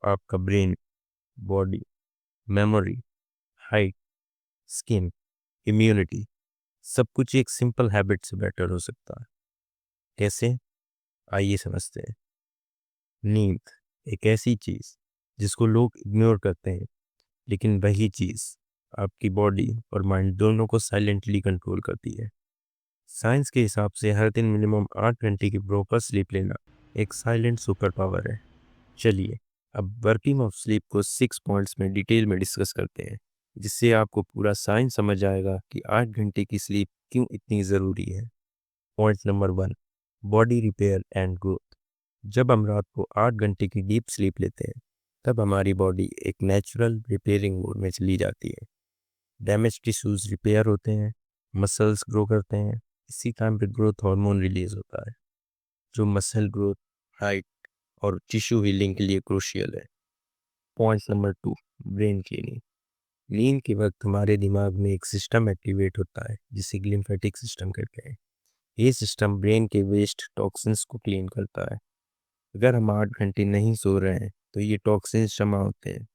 आपका brain, body, memory, height, skin, immunity सब कुछ एक सिंपल हैबिट से बेटर हो सकता है। कैसे? आइए समझते हैं। नींद एक ऐसी चीज जिसको लोग इग्नोर करते हैं, लेकिन वही चीज आपकी बॉडी और माइंड दोनों को साइलेंटली कंट्रोल करती है। साइंस के हिसाब से हर दिन मिनिमम 8 घंटे की प्रॉपर स्लीप लेना एक साइलेंट सुपर पावर है। चलिए अब वर्किंग ऑफ स्लीप को 6 पॉइंट्स में डिटेल में डिस्कस करते हैं, जिससे आपको पूरा साइंस समझ आएगा कि 8 घंटे की स्लीप क्यों इतनी ज़रूरी है। Point number 1, body repair and growth. जब हम रात को 8 घंटे की डीप स्लीप लेते हैं, तब हमारी बॉडी एक नेचुरल रिपेयरिंग मोड में चली जाती है। डैमेज टिश्यूज रिपेयर होते हैं, मसल्स ग्रो करते हैं। इसी टाइम पे ग्रोथ हार्मोन रिलीज होता है, जो मसल ग्रोथ, हाइट और टिश्यू हीलिंग के लिए क्रूशियल है। Point number 2, brain cleaning. नींद के वक्त हमारे दिमाग में एक सिस्टम एक्टिवेट होता है जिसे लिम्फेटिक सिस्टम कहते हैं। ये सिस्टम ब्रेन के वेस्ट टॉक्सिन्स को क्लीन करता है। अगर हम 8 घंटे नहीं सो रहे हैं तो ये टॉक्सिन्स जमा होते हैं,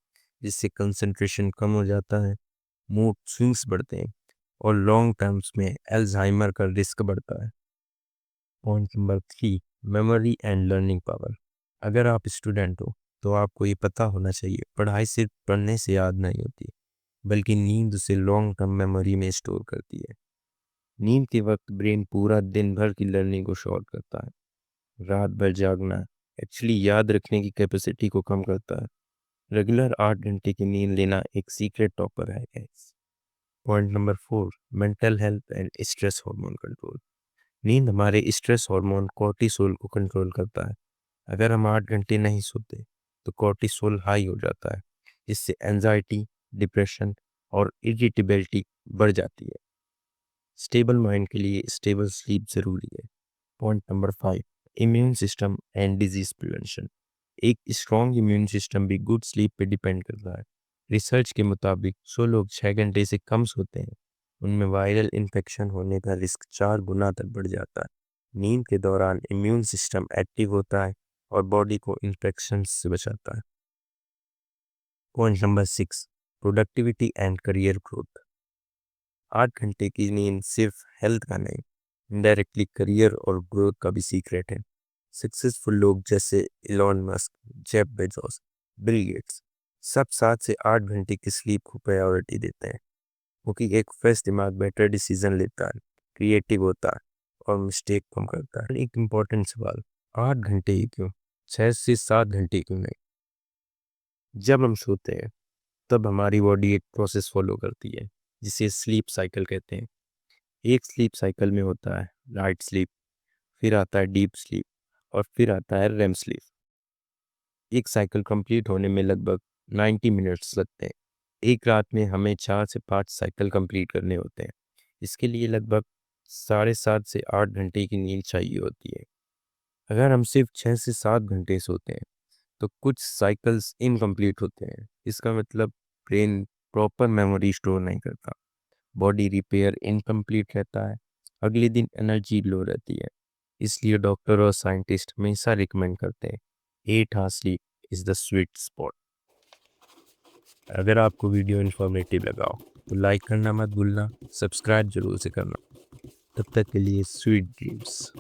जिससे कंसंट्रेशन कम हो जाता है, मूड स्विंग्स बढ़ते हैं और लॉन्ग टर्म्स में अल्जाइमर का रिस्क बढ़ता है। Point number 3, memory and learning power. अगर आप स्टूडेंट हो तो आपको ये पता होना चाहिए, पढ़ाई सिर्फ पढ़ने से याद नहीं होती, बल्कि नींद उसे लॉन्ग टर्म मेमोरी में स्टोर करती है। नींद के वक्त ब्रेन पूरा दिन भर की लर्निंग को शॉर्ट करता है। रात भर जागना एक्चुअली याद रखने की कैपेसिटी को कम करता है। रेगुलर 8 घंटे की नींद लेना एक सीक्रेट टॉपर है guys. Point number 4, mental health and stress hormone control. नींद हमारे स्ट्रेस हार्मोन कॉर्टिसोल को कंट्रोल करता है। अगर हम 8 घंटे नहीं सोते तो कॉर्टिसोल हाई हो जाता है, जिससे एंजाइटी, डिप्रेशन और इरिटेबिलिटी बढ़ जाती है। स्टेबल माइंड के लिए स्टेबल स्लीप जरूरी है। Point number 5, immune system and disease prevention. एक स्ट्रॉन्ग इम्यून सिस्टम भी गुड स्लीप पे डिपेंड करता है। रिसर्च के मुताबिक जो लोग 6 घंटे से कम सोते हैं, उनमें वायरल इन्फेक्शन होने का रिस्क 4 गुना तक बढ़ जाता है। नींद के दौरान इम्यून सिस्टम एक्टिव होता है और बॉडी को इन्फेक्शन से बचाता है। Point number 6, productivity and career growth. 8 घंटे की नींद सिर्फ हेल्थ का नहीं, इनडायरेक्टली करियर और ग्रोथ का भी सीक्रेट है। सक्सेसफुल लोग जैसे Elon Musk, Jeff Bezos, Bill Gates सब 7 से 8 घंटे की स्लीप को प्रायोरिटी देते हैं, क्योंकि एक फ्रेश दिमाग बेटर डिसीजन लेता है, क्रिएटिव होता है और मिस्टेक कम करता है। एक इम्पॉर्टेंट सवाल, 8 घंटे ही क्यों, 6 से 7 घंटे क्यों नहीं? जब हम सोते हैं तब हमारी बॉडी एक प्रोसेस फॉलो करती है जिसे स्लीप साइकिल कहते हैं। एक स्लीप साइकिल में होता है लाइट स्लीप, फिर आता है डीप स्लीप और फिर आता है रेम स्लीप। एक साइकिल कंप्लीट होने में लगभग 90 मिनट्स लगते हैं। एक रात में हमें 4 से 5 साइकिल कंप्लीट करने होते हैं। इसके लिए लगभग 7.5 से 8 घंटे की नींद चाहिए होती है। अगर हम सिर्फ 6 से 7 घंटे सोते हैं तो कुछ साइकिल्स इनकम्प्लीट होते हैं। इसका मतलब ब्रेन प्रॉपर मेमोरी स्टोर नहीं करता, बॉडी रिपेयर इनकम्प्लीट रहता है, अगले दिन एनर्जी लो रहती है। इसलिए डॉक्टर और साइंटिस्ट हमेशा रिकमेंड करते हैं 8 hour sleep is the sweet spot. अगर आपको वीडियो इन्फॉर्मेटिव लगा हो तो लाइक करना मत भूलना, सब्सक्राइब जरूर से करना। तब तक के लिए स्वीट ड्रीम्स।